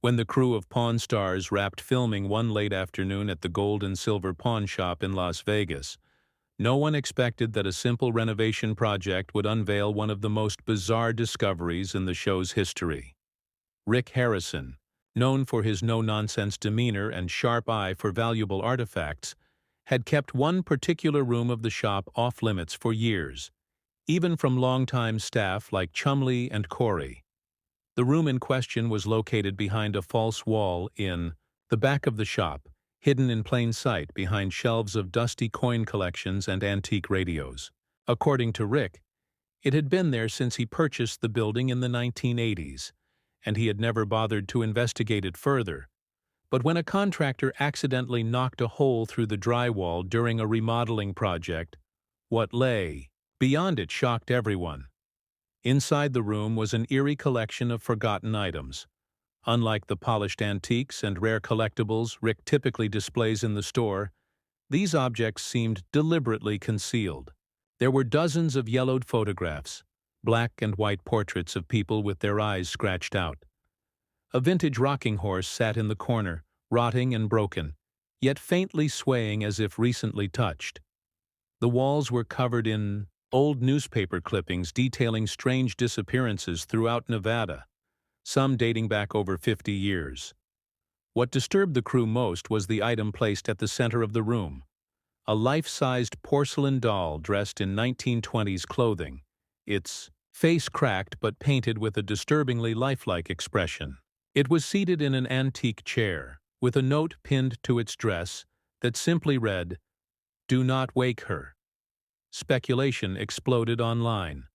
When the crew of Pawn Stars wrapped filming one late afternoon at the Gold and Silver Pawn Shop in Las Vegas, no one expected that a simple renovation project would unveil one of the most bizarre discoveries in the show's history. Rick Harrison, known for his no-nonsense demeanor and sharp eye for valuable artifacts, had kept one particular room of the shop off-limits for years, even from longtime staff like Chumley and Corey. The room in question was located behind a false wall in the back of the shop, hidden in plain sight behind shelves of dusty coin collections and antique radios. According to Rick, it had been there since he purchased the building in the 1980s, and he had never bothered to investigate it further. But when a contractor accidentally knocked a hole through the drywall during a remodeling project, what lay beyond it shocked everyone. Inside the room was an eerie collection of forgotten items. Unlike the polished antiques and rare collectibles Rick typically displays in the store, these objects seemed deliberately concealed. There were dozens of yellowed photographs, black and white portraits of people with their eyes scratched out. A vintage rocking horse sat in the corner, rotting and broken, yet faintly swaying as if recently touched. The walls were covered in old newspaper clippings detailing strange disappearances throughout Nevada, some dating back over 50 years. What disturbed the crew most was the item placed at the center of the room, a life-sized porcelain doll dressed in 1920s clothing, its face cracked but painted with a disturbingly lifelike expression. It was seated in an antique chair, with a note pinned to its dress that simply read, "Do not wake her." Speculation exploded online.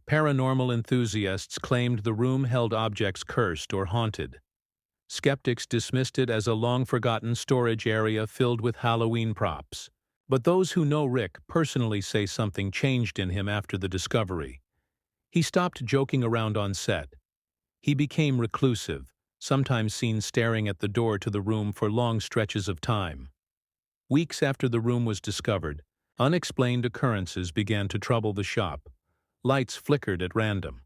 Paranormal enthusiasts claimed the room held objects cursed or haunted. Skeptics dismissed it as a long-forgotten storage area filled with Halloween props. But those who know Rick personally say something changed in him after the discovery. He stopped joking around on set. He became reclusive, sometimes seen staring at the door to the room for long stretches of time. Weeks after the room was discovered, unexplained occurrences began to trouble the shop. Lights flickered at random.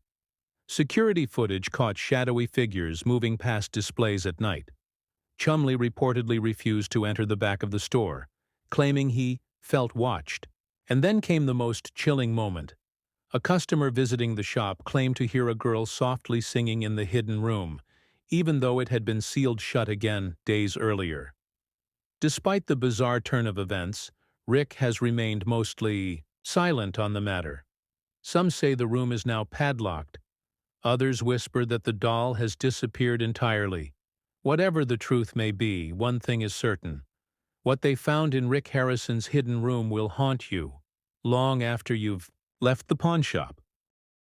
Security footage caught shadowy figures moving past displays at night. Chumley reportedly refused to enter the back of the store, claiming he felt watched. And then came the most chilling moment. A customer visiting the shop claimed to hear a girl softly singing in the hidden room, even though it had been sealed shut again days earlier. Despite the bizarre turn of events, Rick has remained mostly silent on the matter. Some say the room is now padlocked. Others whisper that the doll has disappeared entirely. Whatever the truth may be, one thing is certain. What they found in Rick Harrison's hidden room will haunt you long after you've left the pawn shop.